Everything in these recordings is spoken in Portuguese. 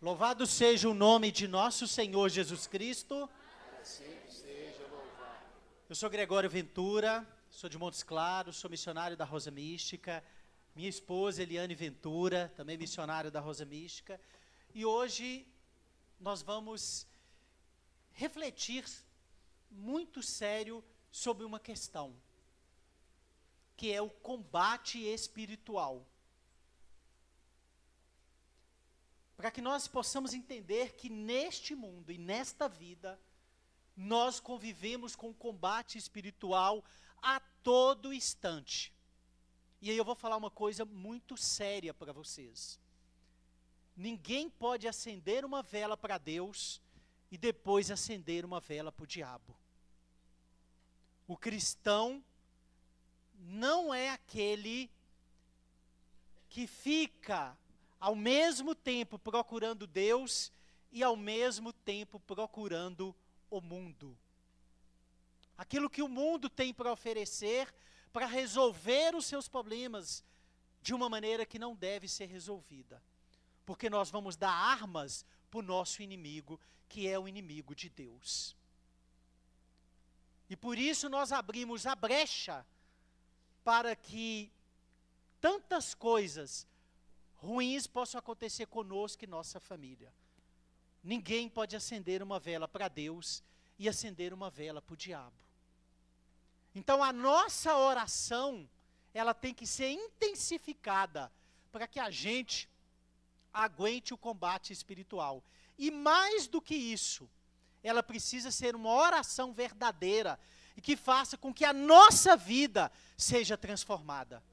Louvado seja o nome de nosso Senhor Jesus Cristo. Assim seja louvado. Eu sou Gregório Ventura, sou de Montes Claros, sou missionário da Rosa Mística. Minha esposa Eliane Ventura, também missionária da Rosa Mística. E hoje nós vamos refletir muito sério sobre uma questão, que é o combate espiritual. Para que nós possamos entender que neste mundo e nesta vida, nós convivemos com combate espiritual a todo instante. E aí eu vou falar uma coisa muito séria para vocês. Ninguém pode acender uma vela para Deus e depois acender uma vela para o diabo. O cristão não é aquele que fica ao mesmo tempo procurando Deus e ao mesmo tempo procurando o mundo. Aquilo que o mundo tem para oferecer para resolver os seus problemas de uma maneira que não deve ser resolvida. Porque nós vamos dar armas para o nosso inimigo, que é o inimigo de Deus. E por isso nós abrimos a brecha para que tantas coisas ruins possam acontecer conosco e nossa família. Ninguém pode acender uma vela para Deus e acender uma vela para o diabo. Então a nossa oração, ela tem que ser intensificada para que a gente aguente o combate espiritual. E mais do que isso, ela precisa ser uma oração verdadeira e que faça com que a nossa vida seja transformada.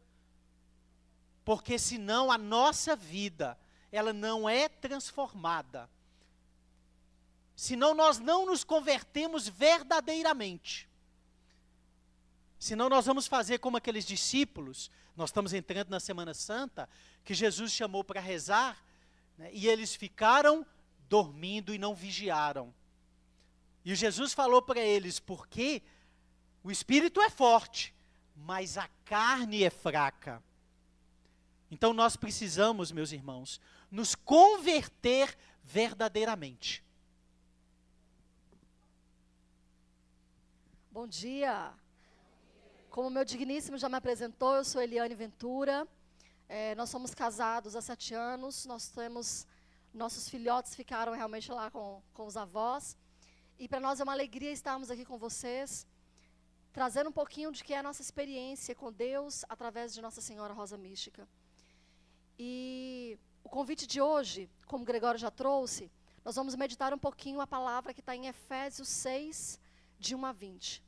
Porque senão a nossa vida, ela não é transformada. Senão nós não nos convertemos verdadeiramente. Senão nós vamos fazer como aqueles discípulos, nós estamos entrando na Semana Santa, que Jesus chamou para rezar, né, e eles ficaram dormindo e não vigiaram. E Jesus falou para eles, porque o espírito é forte, mas a carne é fraca. Então nós precisamos, meus irmãos, nos converter verdadeiramente. Bom dia. Como meu digníssimo já me apresentou, eu sou Eliane Ventura. Nós somos casados há 7 anos. Nossos filhotes ficaram realmente lá com os avós. E para nós é uma alegria estarmos aqui com vocês, trazendo um pouquinho de que é a nossa experiência com Deus através de Nossa Senhora Rosa Mística. E o convite de hoje, como o Gregório já trouxe, nós vamos meditar um pouquinho a palavra que está em Efésios 6, de 1 a 20.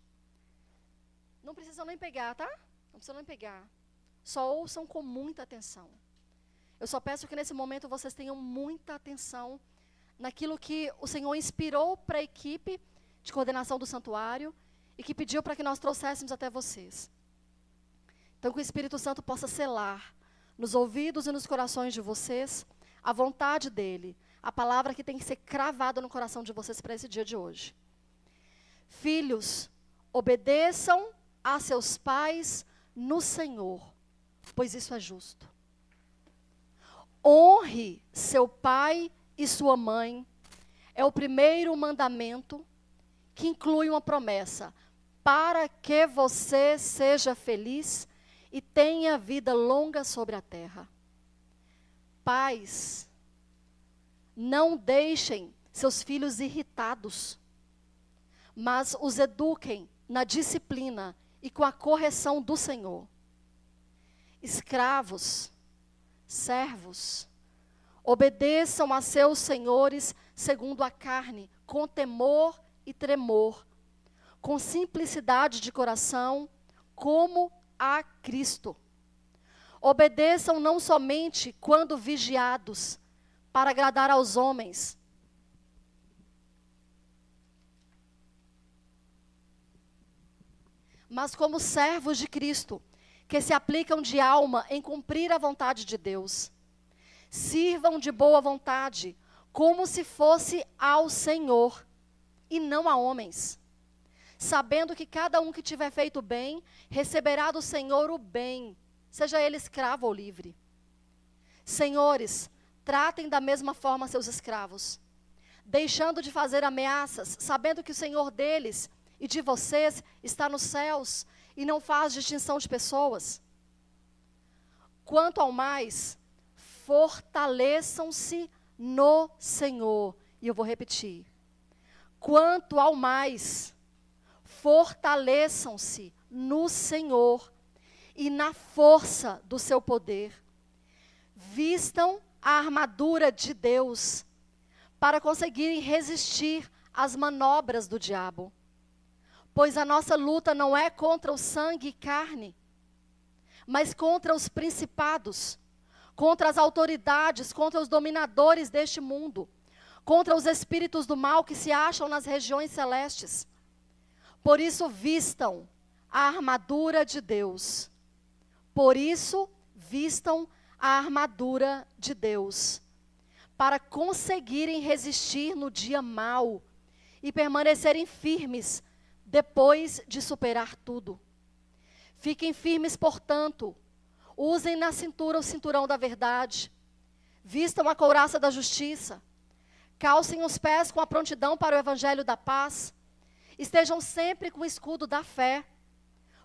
Não precisam nem pegar, tá? Não precisam nem pegar. Só ouçam com muita atenção. Eu só peço que nesse momento vocês tenham muita atenção naquilo que o Senhor inspirou para a equipe de coordenação do santuário e que pediu para que nós trouxéssemos até vocês. Então que o Espírito Santo possa selar nos ouvidos e nos corações de vocês a vontade dele, a palavra que tem que ser cravada no coração de vocês para esse dia de hoje. Filhos, obedeçam a seus pais no Senhor, pois isso é justo. Honre seu pai e sua mãe, é o primeiro mandamento que inclui uma promessa, para que você seja feliz e tenha vida longa sobre a terra. Pais, não deixem seus filhos irritados, mas os eduquem na disciplina e com a correção do Senhor. Escravos, servos, obedeçam a seus senhores segundo a carne, com temor e tremor, com simplicidade de coração, como a Cristo. Obedeçam não somente quando vigiados, para agradar aos homens, mas como servos de Cristo, que se aplicam de alma em cumprir a vontade de Deus. Sirvam de boa vontade, como se fosse ao Senhor, e não a homens, sabendo que cada um que tiver feito bem, receberá do Senhor o bem, seja ele escravo ou livre. Senhores, tratem da mesma forma seus escravos, deixando de fazer ameaças, sabendo que o Senhor deles e de vocês está nos céus e não faz distinção de pessoas. Quanto ao mais, fortaleçam-se no Senhor. E eu vou repetir. Quanto ao mais, fortaleçam-se no Senhor e na força do seu poder. Vistam a armadura de Deus para conseguirem resistir às manobras do diabo. Pois a nossa luta não é contra o sangue e carne, mas contra os principados, contra as autoridades, contra os dominadores deste mundo, contra os espíritos do mal que se acham nas regiões celestes. Por isso vistam a armadura de Deus. Por isso vistam a armadura de Deus, para conseguirem resistir no dia mau e permanecerem firmes depois de superar tudo. Fiquem firmes, portanto, usem na cintura o cinturão da verdade, vistam a couraça da justiça, calcem os pés com a prontidão para o evangelho da paz, estejam sempre com o escudo da fé,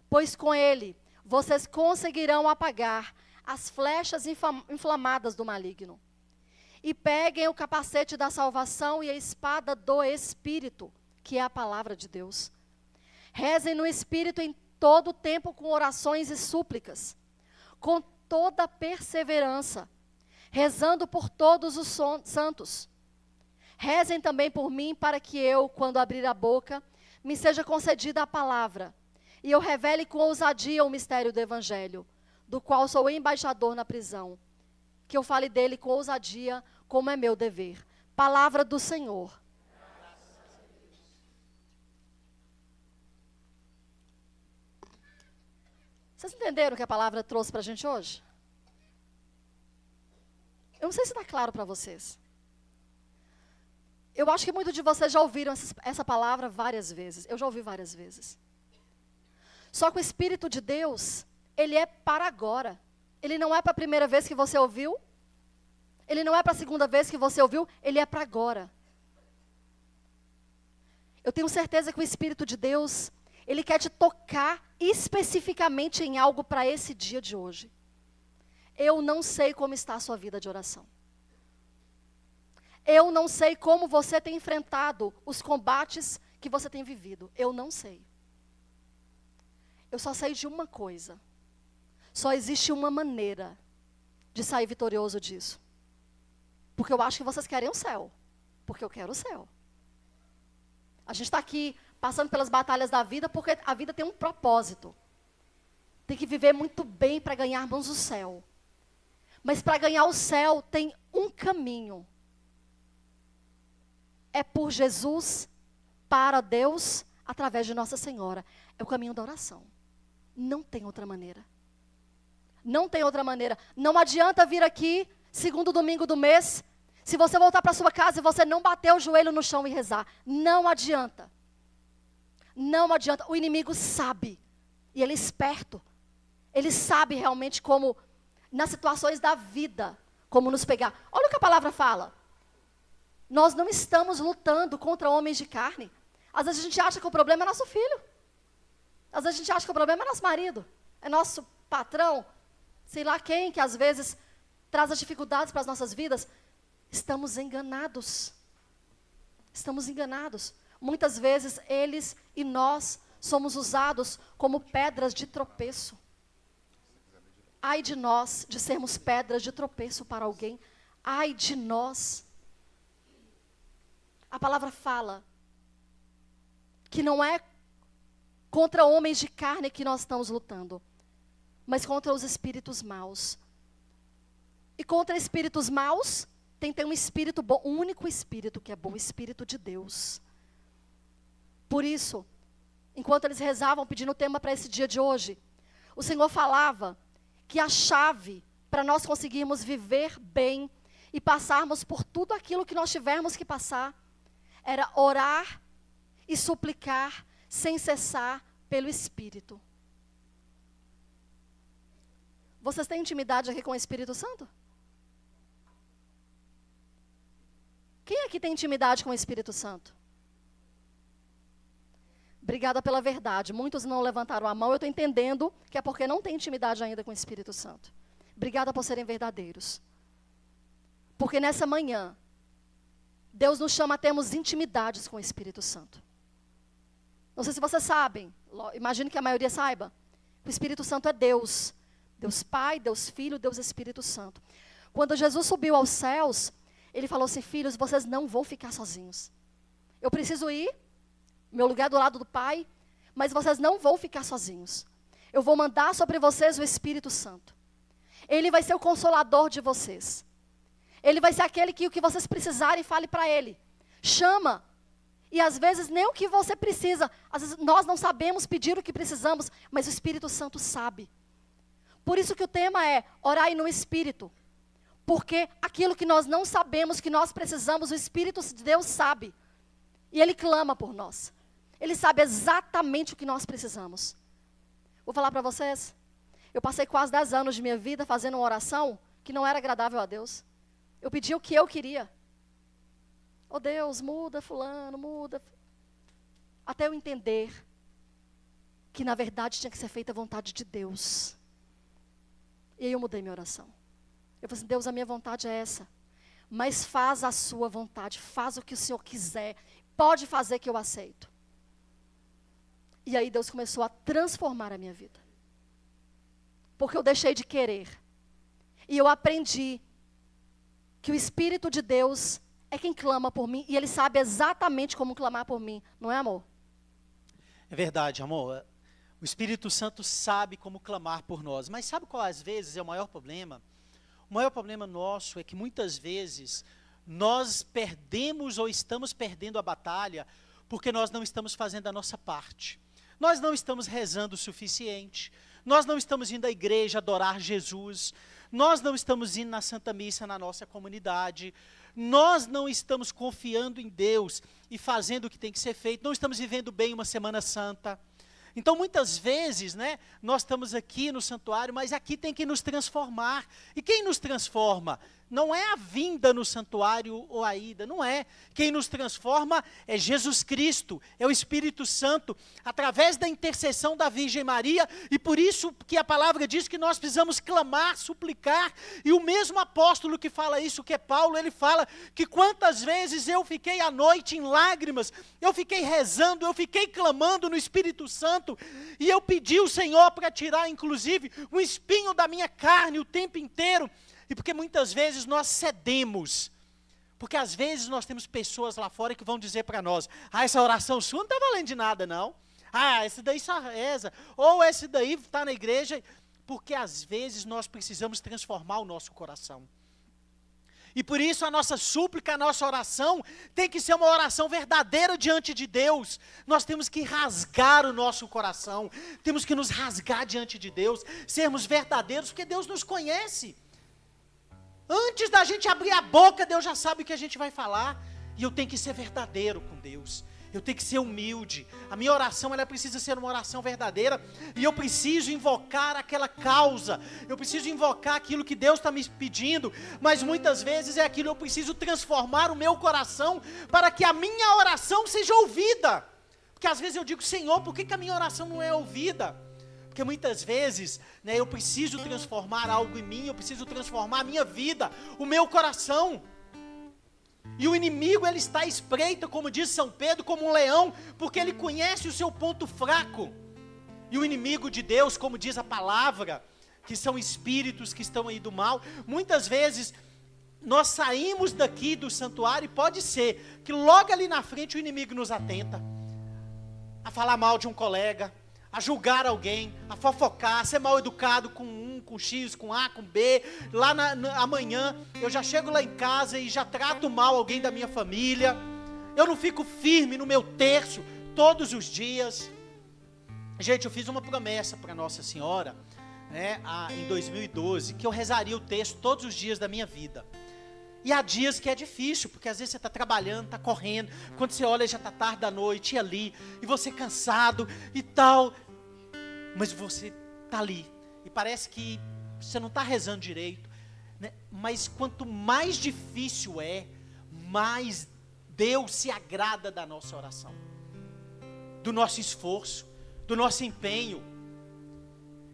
pois com ele vocês conseguirão apagar as flechas inflamadas do maligno. E peguem o capacete da salvação e a espada do Espírito, que é a palavra de Deus. Rezem no Espírito em todo o tempo com orações e súplicas, com toda perseverança, rezando por todos os santos. Rezem também por mim, para que eu, quando abrir a boca, me seja concedida a palavra, e eu revele com ousadia o mistério do Evangelho, do qual sou embaixador na prisão, que eu fale dele com ousadia, como é meu dever. Palavra do Senhor. Vocês entenderam o que a palavra trouxe para a gente hoje? Eu não sei se está claro para vocês. Eu acho que muitos de vocês já ouviram essa palavra várias vezes. Eu já ouvi várias vezes. Só que o Espírito de Deus, ele é para agora. Ele não é para a primeira vez que você ouviu. Ele não é para a segunda vez que você ouviu. Ele é para agora. Eu tenho certeza que o Espírito de Deus, ele quer te tocar especificamente em algo para esse dia de hoje. Eu não sei como está a sua vida de oração. Eu não sei como você tem enfrentado os combates que você tem vivido. Eu não sei. Eu só sei de uma coisa. Só existe uma maneira de sair vitorioso disso. Porque eu acho que vocês querem o céu. Porque eu quero o céu. A gente está aqui passando pelas batalhas da vida porque a vida tem um propósito. Tem que viver muito bem para ganharmos o céu. Mas para ganhar o céu tem um caminho. É por Jesus, para Deus, através de Nossa Senhora. É o caminho da oração. Não tem outra maneira. Não tem outra maneira. Não adianta vir aqui, segundo domingo do mês, se você voltar para sua casa e você não bater o joelho no chão e rezar. Não adianta. Não adianta. O inimigo sabe. E ele é esperto. Ele sabe realmente como, nas situações da vida, como nos pegar. Olha o que a palavra fala. Nós não estamos lutando contra homens de carne. Às vezes a gente acha que o problema é nosso filho. Às vezes a gente acha que o problema é nosso marido. É nosso patrão. Sei lá quem que às vezes traz as dificuldades para as nossas vidas. Estamos enganados. Estamos enganados. Muitas vezes eles e nós somos usados como pedras de tropeço. Ai de nós de sermos pedras de tropeço para alguém. Ai de nós. A palavra fala que não é contra homens de carne que nós estamos lutando, mas contra os espíritos maus. E contra espíritos maus, tem um espírito bom, um único espírito que é bom, o Espírito de Deus. Por isso, enquanto eles rezavam pedindo o tema para esse dia de hoje, o Senhor falava que a chave para nós conseguirmos viver bem e passarmos por tudo aquilo que nós tivermos que passar, era orar e suplicar sem cessar pelo Espírito. Vocês têm intimidade aqui com o Espírito Santo? aqui tem intimidade com o Espírito Santo? Obrigada pela verdade. Muitos não levantaram a mão. Eu estou entendendo que é porque não tem intimidade ainda com o Espírito Santo. Obrigada por serem verdadeiros. Porque nessa manhã, Deus nos chama a termos intimidades com o Espírito Santo. Não sei se vocês sabem, imagino que a maioria saiba. O Espírito Santo é Deus. Deus Pai, Deus Filho, Deus Espírito Santo. Quando Jesus subiu aos céus, ele falou assim: filhos, vocês não vão ficar sozinhos. Eu preciso ir, meu lugar é do lado do Pai, mas vocês não vão ficar sozinhos. Eu vou mandar sobre vocês o Espírito Santo. Ele vai ser o consolador de vocês. Ele vai ser aquele que o que vocês precisarem, fale para ele. Chama. E às vezes nem o que você precisa. Às vezes nós não sabemos pedir o que precisamos, mas o Espírito Santo sabe. Por isso que o tema é orai no Espírito. Porque aquilo que nós não sabemos, que nós precisamos, o Espírito de Deus sabe. E Ele clama por nós. Ele sabe exatamente o que nós precisamos. Vou falar para vocês. Eu passei quase 10 anos de minha vida fazendo uma oração que não era agradável a Deus. Eu pedi o que eu queria. Oh Deus, muda fulano, muda. Até eu entender que na verdade tinha que ser feita a vontade de Deus. E aí eu mudei minha oração. Eu falei assim: Deus, a minha vontade é essa. Mas faz a sua vontade, faz o que o Senhor quiser. Pode fazer que eu aceito. E aí Deus começou a transformar a minha vida. Porque eu deixei de querer. E eu aprendi que o Espírito de Deus é quem clama por mim. E Ele sabe exatamente como clamar por mim. Não é, amor? É verdade, amor. O Espírito Santo sabe como clamar por nós. Mas sabe qual às vezes é o maior problema? O maior problema nosso é que muitas vezes nós perdemos ou estamos perdendo a batalha porque nós não estamos fazendo a nossa parte. Nós não estamos rezando o suficiente. Nós não estamos indo à igreja adorar Jesus. Nós não estamos indo na Santa Missa na nossa comunidade. Nós não estamos confiando em Deus e fazendo o que tem que ser feito. Não estamos vivendo bem uma Semana Santa. Então, muitas vezes, nós estamos aqui no santuário, mas aqui tem que nos transformar. E quem nos transforma? Não é a vinda no santuário ou a ida, não é. Quem nos transforma é Jesus Cristo, é o Espírito Santo, através da intercessão da Virgem Maria, e por isso que a palavra diz que nós precisamos clamar, suplicar, e o mesmo apóstolo que fala isso, que é Paulo, ele fala que quantas vezes eu fiquei à noite em lágrimas, eu fiquei rezando, eu fiquei clamando no Espírito Santo, e eu pedi ao Senhor para tirar, inclusive, um espinho da minha carne o tempo inteiro. E porque muitas vezes nós cedemos. Porque às vezes nós temos pessoas lá fora que vão dizer para nós: essa oração sua não está valendo de nada não. Esse daí só reza. Ou esse daí está na igreja. Porque às vezes nós precisamos transformar o nosso coração. E por isso a nossa súplica, a nossa oração tem que ser uma oração verdadeira diante de Deus. Nós temos que rasgar o nosso coração. Temos que nos rasgar diante de Deus. Sermos verdadeiros, porque Deus nos conhece. Antes da gente abrir a boca, Deus já sabe o que a gente vai falar. E eu tenho que ser verdadeiro com Deus. Eu tenho que ser humilde. A minha oração, ela precisa ser uma oração verdadeira. E eu preciso invocar aquela causa. Eu preciso invocar aquilo que Deus está me pedindo. Mas muitas vezes é aquilo que eu preciso transformar o meu coração para que a minha oração seja ouvida. Porque às vezes eu digo: Senhor, por que a minha oração não é ouvida? Porque muitas vezes, eu preciso transformar algo em mim, eu preciso transformar a minha vida, o meu coração. E o inimigo, ele está à espreita, como diz São Pedro, como um leão, porque ele conhece o seu ponto fraco. E o inimigo de Deus, como diz a palavra, que são espíritos que estão aí do mal, muitas vezes nós saímos daqui do santuário e pode ser que logo ali na frente o inimigo nos atenta a falar mal de um colega, a julgar alguém, a fofocar, a ser mal educado com um, com X, com A, com B. Lá amanhã eu já chego lá em casa e já trato mal alguém da minha família. Eu não fico firme no meu terço todos os dias. Gente, eu fiz uma promessa para Nossa Senhora, em 2012, que eu rezaria o texto todos os dias da minha vida. E há dias que é difícil, porque às vezes você está trabalhando, está correndo, quando você olha já está tarde da noite, e ali, e você cansado e tal, mas você está ali, e parece que você não está rezando direito, mas quanto mais difícil mais Deus se agrada da nossa oração, do nosso esforço, do nosso empenho.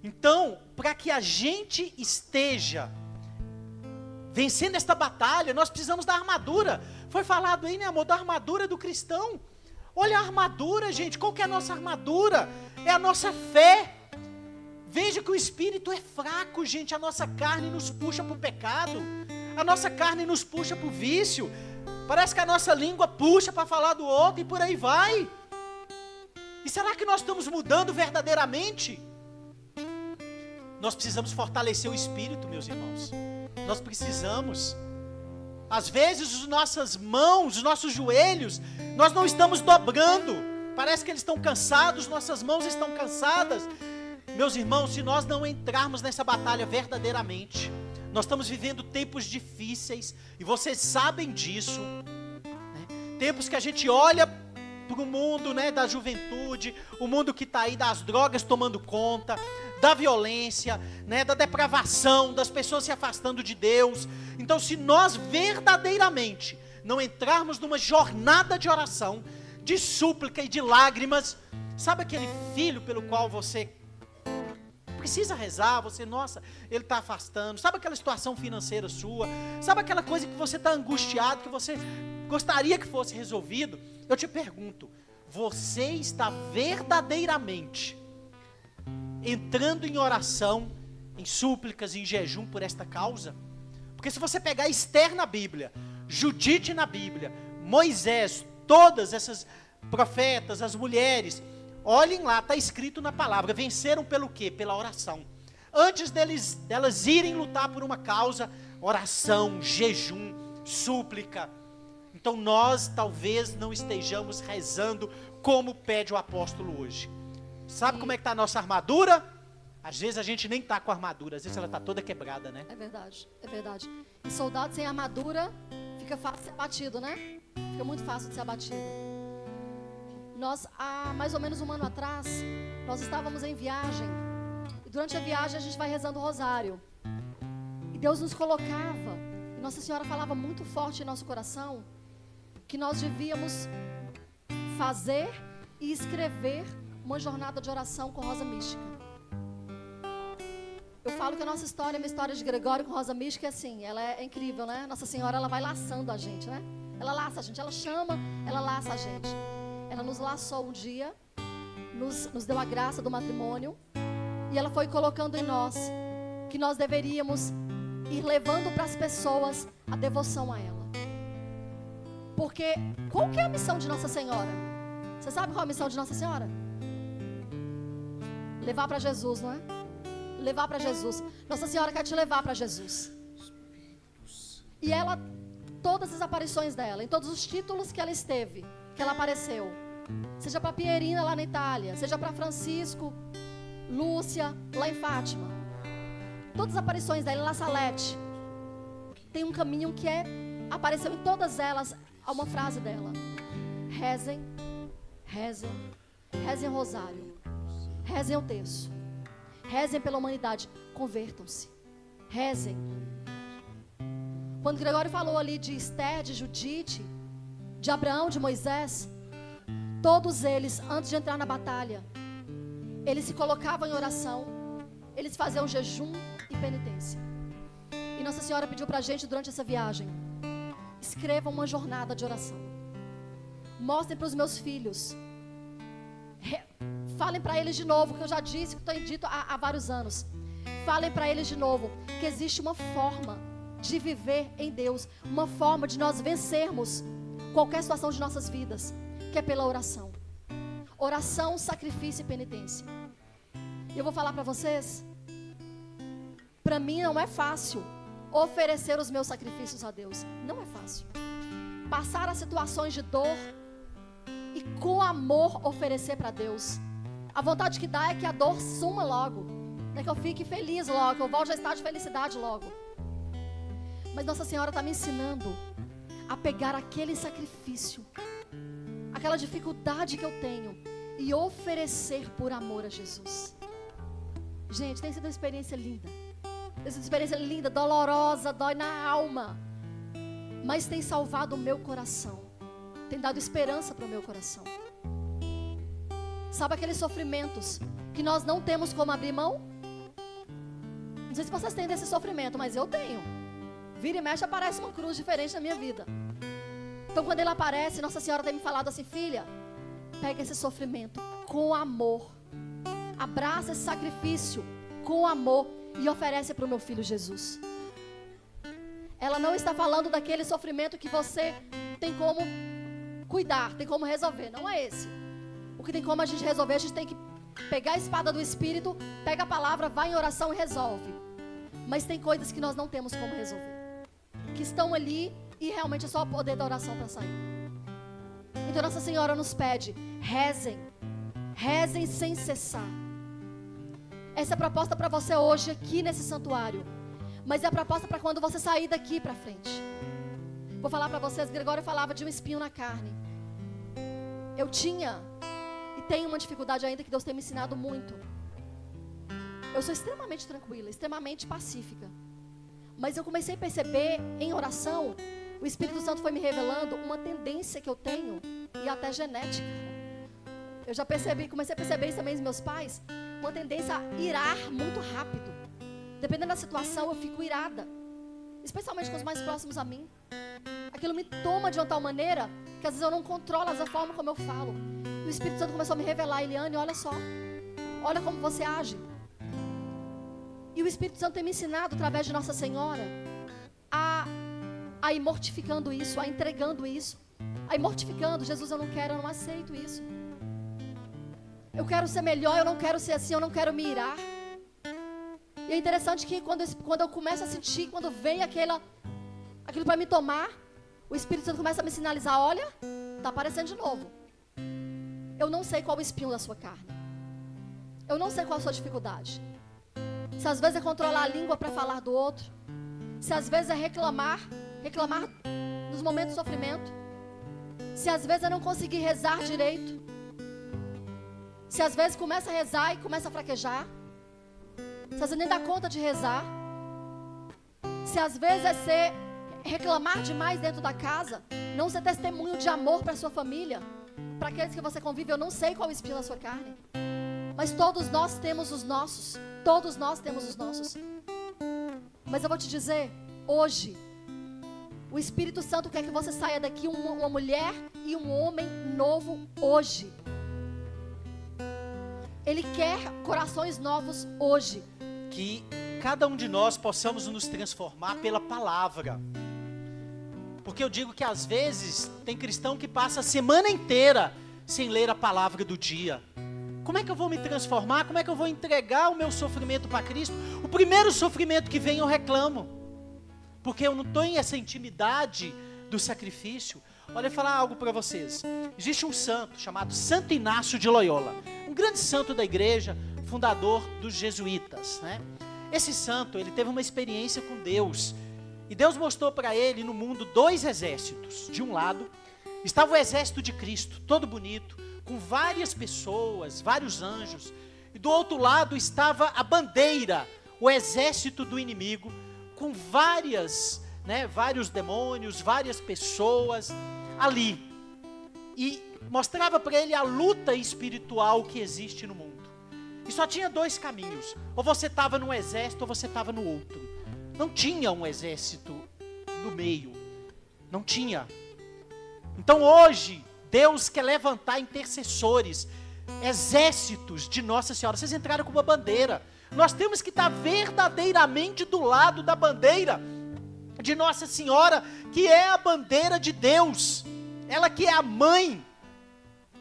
Então, para que a gente esteja vencendo esta batalha, nós precisamos da armadura. Foi falado aí, né, amor, da armadura do cristão. Olha a armadura, gente. Qual que é a nossa armadura? É a nossa fé. Veja que o espírito é fraco, gente. A nossa carne nos puxa para o pecado. A nossa carne nos puxa para o vício. Parece que a nossa língua puxa para falar do outro e por aí vai. E será que nós estamos mudando verdadeiramente? Nós precisamos fortalecer o espírito, meus irmãos. Nós precisamos. Às vezes as nossas mãos, os nossos joelhos, nós não estamos dobrando. Parece que eles estão cansados, nossas mãos estão cansadas. Meus irmãos, se nós não entrarmos nessa batalha verdadeiramente, nós estamos vivendo tempos difíceis, e vocês sabem disso, né? Tempos que a gente olha para o mundo, né, da juventude, o mundo que está aí das drogas tomando conta, da violência, né, da depravação, das pessoas se afastando de Deus. Então, se nós verdadeiramente não entrarmos numa jornada de oração, de súplica e de lágrimas, sabe aquele filho pelo qual você precisa rezar, você, nossa, ele está afastando, sabe aquela situação financeira sua, sabe aquela coisa que você está angustiado, que você gostaria que fosse resolvido? Eu te pergunto, você está verdadeiramente entrando em oração, em súplicas, em jejum por esta causa? Porque se você pegar Esther na Bíblia, Judite na Bíblia, Moisés, todas essas profetas, as mulheres, olhem lá, está escrito na palavra, venceram pelo quê? Pela oração. Antes delas irem lutar por uma causa, oração, jejum, súplica. Então nós talvez não estejamos rezando como pede o apóstolo hoje. Sabe como é que está a nossa armadura? Às vezes a gente nem está com a armadura, às vezes ela está toda quebrada, né? É verdade, é verdade. E soldado sem armadura fica fácil de ser abatido, né? Fica muito fácil de ser abatido. Nós, há mais ou menos um ano atrás, nós estávamos em viagem. E durante a viagem a gente vai rezando o rosário. E Deus nos colocava, e Nossa Senhora falava muito forte em nosso coração, que nós devíamos fazer e escrever uma jornada de oração com Rosa Mística. Eu falo que a nossa história, a minha história de Gregório com Rosa Mística é assim, ela é incrível, né? Nossa Senhora, ela vai laçando a gente, né? Ela laça a gente, ela chama, ela laça a gente. Ela nos laçou um dia, nos deu a graça do matrimônio, e ela foi colocando em nós que nós deveríamos ir levando para as pessoas a devoção a ela. Porque qual que é a missão de Nossa Senhora? Você sabe qual é a missão de Nossa Senhora? Levar para Jesus, não é? Levar para Jesus. Nossa Senhora quer te levar para Jesus. E ela, todas as aparições dela, em todos os títulos que ela esteve, que ela apareceu, seja para Pierina lá na Itália, seja para Francisco, Lúcia lá em Fátima, todas as aparições dela, La Salete, tem um caminho que apareceu em todas elas, há uma frase dela: rezem, rezem, rezem o rosário, rezem o terço, rezem pela humanidade, convertam-se, rezem. Quando Gregório falou ali de Esther, de Judite, de Abraão, de Moisés, todos eles, antes de entrar na batalha, eles se colocavam em oração, eles faziam jejum e penitência. E Nossa Senhora pediu pra gente durante essa viagem: escrevam uma jornada de oração, mostrem para os meus filhos, falem para eles de novo, que eu já disse, que estou dito há vários anos, falem para eles de novo, que existe uma forma de viver em Deus, uma forma de nós vencermos qualquer situação de nossas vidas, que é pela oração. Oração, sacrifício e penitência. E eu vou falar para vocês, para mim não é fácil oferecer os meus sacrifícios a Deus. Não é fácil. Passar as situações de dor e com amor oferecer para Deus. A vontade que dá é que a dor suma logo, é que eu fique feliz logo, que eu volte a estar de felicidade logo. Mas Nossa Senhora está me ensinando a pegar aquele sacrifício, aquela dificuldade que eu tenho, e oferecer por amor a Jesus. Gente, tem sido uma experiência linda. Tem sido uma experiência linda, dolorosa, dói na alma, mas tem salvado o meu coração. tem dado esperança para o meu coração. Sabe aqueles sofrimentos que nós não temos como abrir mão? Não sei se vocês têm desse sofrimento, mas eu tenho. Vira e mexe, aparece uma cruz diferente na minha vida. Então quando ele aparece, Nossa Senhora tem me falado assim: filha, pega esse sofrimento com amor, abraça esse sacrifício com amor e oferece para o meu filho Jesus. Ela não está falando daquele sofrimento que você tem como cuidar, tem como resolver. Não é esse. O que tem como a gente resolver, a gente tem que pegar a espada do Espírito, pega a palavra, vai em oração e resolve. Mas tem coisas que nós não temos como resolver, que estão ali e realmente é só o poder da oração para sair. Então Nossa Senhora nos pede: rezem, rezem sem cessar. Essa é a proposta para você hoje aqui nesse santuário. Mas é a proposta para quando você sair daqui para frente. Vou falar para vocês, Gregório falava de um espinho na carne. Eu tinha e tenho uma dificuldade ainda que Deus tem me ensinado muito. Eu sou extremamente tranquila, extremamente pacífica. Mas eu comecei a perceber em oração, o Espírito Santo foi me revelando uma tendência que eu tenho, e até genética. Eu já percebi, comecei a perceber isso também nos meus pais, uma tendência a irar muito rápido. Dependendo da situação, eu fico irada. Especialmente com os mais próximos a mim. Aquilo me toma de uma tal maneira que às vezes eu não controlo a forma como eu falo. E o Espírito Santo começou a me revelar: Eliane, olha só, olha como você age. E o Espírito Santo tem me ensinado, através de Nossa Senhora, a ir mortificando isso, a entregando isso, a ir mortificando. Jesus, eu não quero, eu não aceito isso. Eu quero ser melhor, eu não quero ser assim, eu não quero me irar. E é interessante que quando eu começo a sentir, quando vem aquilo para me tomar, o Espírito Santo começa a me sinalizar: olha, está aparecendo de novo. Eu não sei qual é o espinho da sua carne. Eu não sei qual é a sua dificuldade. Se às vezes é controlar a língua para falar do outro. Se às vezes é reclamar nos momentos de sofrimento. Se às vezes é não conseguir rezar direito. Se às vezes começa a rezar e começa a fraquejar. Se às vezes nem dá conta de rezar. Se às vezes é reclamar demais dentro da casa, não ser testemunho de amor para a sua família, para aqueles que você convive. Eu não sei qual é o espinho da sua carne, mas todos nós temos os nossos. Todos nós temos os nossos. Mas eu vou te dizer, hoje, o Espírito Santo quer que você saia daqui uma mulher e um homem novo hoje. Ele quer corações novos hoje. Que cada um de nós possamos nos transformar pela palavra. Porque eu digo que às vezes tem cristão que passa a semana inteira sem ler a palavra do dia. Como é que eu vou me transformar? Como é que eu vou entregar o meu sofrimento para Cristo? O primeiro sofrimento que vem eu reclamo. Porque eu não tenho essa intimidade do sacrifício. Olha, eu vou falar algo para vocês. Existe um santo chamado Santo Inácio de Loyola. Um grande santo da igreja, fundador dos jesuítas, né? Esse santo, ele teve uma experiência com Deus. E Deus mostrou para ele no mundo 2 exércitos. De um lado, estava o exército de Cristo, todo bonito, com várias pessoas, vários anjos. E do outro lado estava a bandeira, o exército do inimigo, com vários demônios, várias pessoas ali. E mostrava para ele a luta espiritual que existe no mundo. E só tinha 2 caminhos. Ou você estava num exército ou você estava no outro. Não tinha um exército no meio. Não tinha. Então hoje, Deus quer levantar intercessores, exércitos de Nossa Senhora. Vocês entraram com uma bandeira. Nós temos que estar verdadeiramente do lado da bandeira de Nossa Senhora, que é a bandeira de Deus. Ela que é a mãe.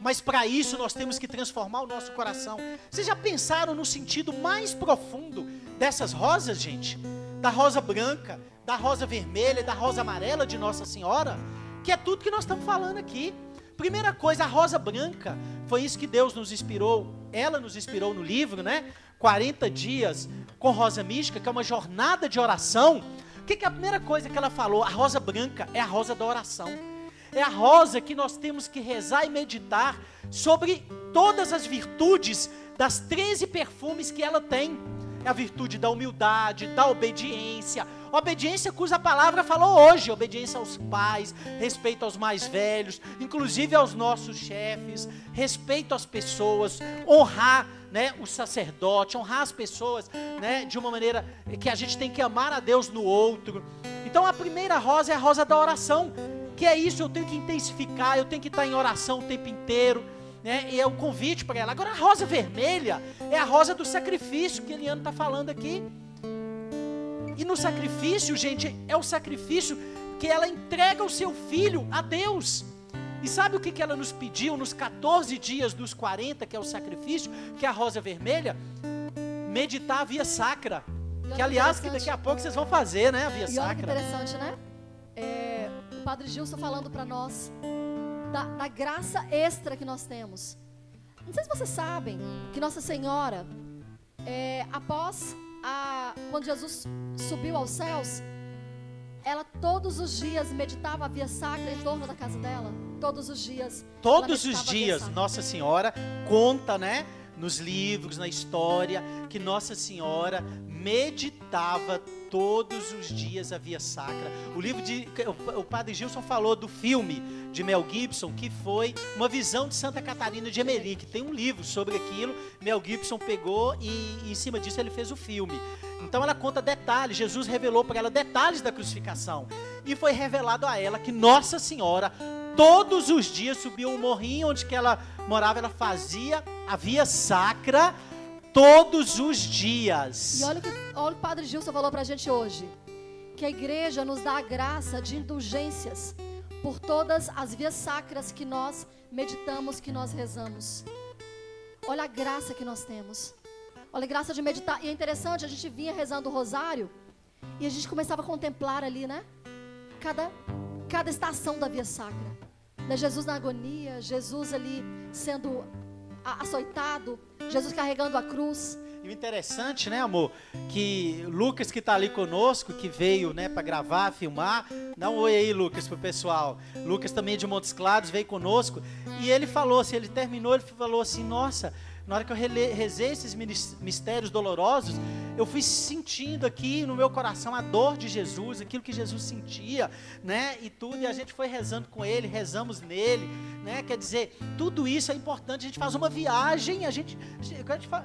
Mas para isso nós temos que transformar o nosso coração. Vocês já pensaram no sentido mais profundo dessas rosas, gente? Da rosa branca, da rosa vermelha e da rosa amarela de Nossa Senhora? Que é tudo que nós estamos falando aqui. Primeira coisa, a rosa branca, foi isso que Deus nos inspirou. Ela nos inspirou no livro, né? 40 dias com rosa mística, que é uma jornada de oração. O que é a primeira coisa que ela falou? A rosa branca é a rosa da oração. É a rosa que nós temos que rezar e meditar sobre todas as virtudes das 13 perfumes que ela tem. É a virtude da humildade, da obediência. Obediência cuja palavra falou hoje. Obediência aos pais, respeito aos mais velhos, inclusive aos nossos chefes, respeito às pessoas, honrar, né, o sacerdote, honrar as pessoas, né, de uma maneira que a gente tem que amar a Deus no outro. Então a primeira rosa é a rosa da oração, que é isso, eu tenho que intensificar, eu tenho que estar em oração o tempo inteiro, né, e é um convite para ela. Agora a rosa vermelha é a rosa do sacrifício, que Eliane está falando aqui. E no sacrifício, gente, é o sacrifício que ela entrega o seu filho a Deus. E sabe o que ela nos pediu nos 14 dias dos 40, que é o sacrifício, que é a rosa vermelha? Meditar a via sacra. Que aliás, que daqui a pouco vocês vão fazer, né, a via sacra. E olha que interessante, né? O Padre Gilson falando para nós da graça extra que nós temos. Não sei se vocês sabem que Nossa Senhora, quando Jesus subiu aos céus, ela todos os dias meditava a via sacra em torno da casa dela. Todos os dias. Todos os dias, Nossa Senhora conta, né, nos livros, na história, que Nossa Senhora meditava todos os dias a via sacra. O Padre Gilson falou do filme de Mel Gibson, que foi uma visão de Santa Catarina de Emerick. Tem um livro sobre aquilo, Mel Gibson pegou e em cima disso ele fez o filme. Então ela conta detalhes, Jesus revelou para ela detalhes da crucificação. E foi revelado a ela que Nossa Senhora, todos os dias, subia um morrinho onde que ela morava, ela fazia a via sacra todos os dias. E olha o que o Padre Gilson falou pra gente hoje, que a igreja nos dá a graça de indulgências por todas as vias sacras que nós meditamos, que nós rezamos. Olha a graça que nós temos. Olha a graça de meditar. E é interessante, a gente vinha rezando o rosário e a gente começava a contemplar ali, né? Cada estação da via sacra. Né? Jesus na agonia, Jesus ali sendo açoitado, Jesus carregando a cruz. E o interessante, né, amor, que Lucas, que está ali conosco, que veio, né, para gravar, filmar, dá um oi aí, Lucas, pro pessoal. Lucas também de Montes Claros veio conosco, e ele falou assim, ele terminou, ele falou assim, nossa, na hora que eu rezei esses mistérios dolorosos, eu fui sentindo aqui no meu coração a dor de Jesus, aquilo que Jesus sentia, né, e tudo, e a gente foi rezando com ele, rezamos nele, né, quer dizer, tudo isso é importante, a gente faz uma viagem, a gente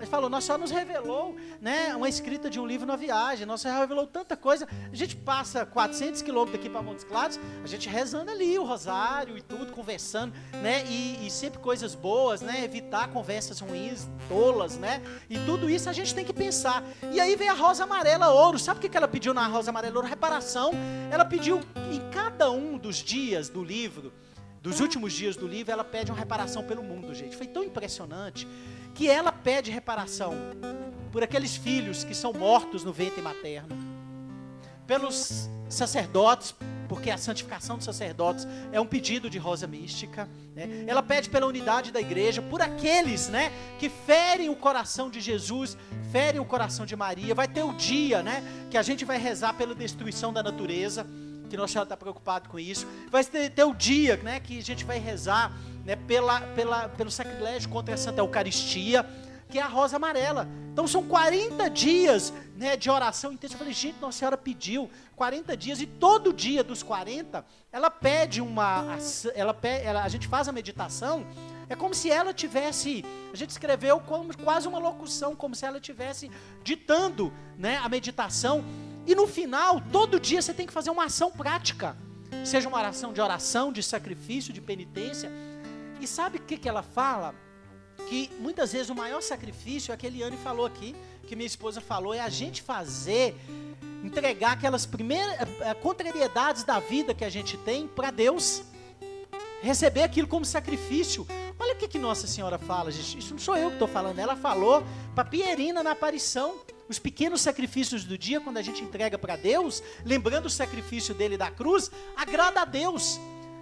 falou, Nossa Senhora nos revelou, né, uma escrita de um livro na viagem, Nossa Senhora revelou tanta coisa, a gente passa 400 quilômetros daqui para Montes Claros, a gente rezando ali o rosário e tudo, conversando, né, e sempre coisas boas, né, evitar conversas ruins, tolas, né? E tudo isso a gente tem que pensar. E aí vem a rosa amarela ouro. Sabe o que ela pediu na rosa amarela ouro? Reparação. Ela pediu em cada um dos dias do livro, dos últimos dias do livro, ela pede uma reparação pelo mundo, gente. Foi tão impressionante que ela pede reparação por aqueles filhos que são mortos no ventre materno, pelos sacerdotes, porque a santificação dos sacerdotes é um pedido de rosa mística, né? Ela pede pela unidade da igreja, por aqueles, né, que ferem o coração de Jesus, ferem o coração de Maria. Vai ter o dia, né, que a gente vai rezar pela destruição da natureza, que Nossa Senhora está preocupado com isso. Vai ter o dia, né, que a gente vai rezar, né, pelo sacrilégio contra a Santa Eucaristia, que é a rosa amarela. Então são 40 dias, né, de oração intensa. Eu falei, gente, Nossa Senhora pediu 40 dias, e todo dia dos 40, ela pede a gente faz a meditação, é como se ela tivesse, a gente escreveu como quase uma locução, como se ela estivesse ditando, né, a meditação, e no final, todo dia você tem que fazer uma ação prática, seja uma oração, de sacrifício, de penitência. E sabe o que ela fala? Que muitas vezes o maior sacrifício é que a Eliane falou aqui, que minha esposa falou, é a gente entregar aquelas primeiras contrariedades da vida que a gente tem para Deus, receber aquilo como sacrifício. Olha o que Nossa Senhora fala, gente. Isso não sou eu que estou falando, ela falou para Pierina na aparição. Os pequenos sacrifícios do dia, quando a gente entrega para Deus, lembrando o sacrifício dele da cruz, agrada a Deus.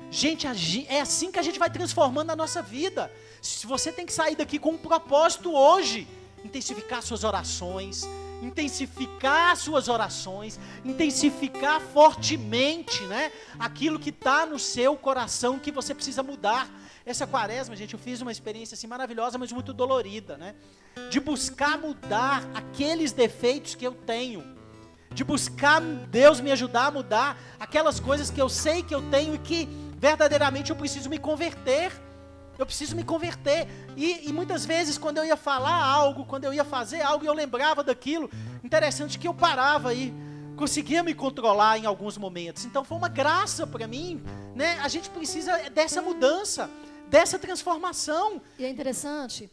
Gente, é assim que a gente vai transformando a nossa vida. Se você tem que sair daqui com um propósito hoje, intensificar suas orações, intensificar fortemente, né, aquilo que está no seu coração, que você precisa mudar. Essa quaresma, gente, eu fiz uma experiência assim maravilhosa, mas muito dolorida, né, de buscar mudar aqueles defeitos que eu tenho. de buscar Deus me ajudar a mudar aquelas coisas que eu sei que eu tenho e que verdadeiramente eu preciso me converter. Eu preciso me converter. E muitas vezes, quando eu ia falar algo, quando eu ia fazer algo, eu lembrava daquilo. Interessante que eu parava aí, conseguia me controlar em alguns momentos. Então foi uma graça para mim, né? A gente precisa dessa mudança, dessa transformação. E é interessante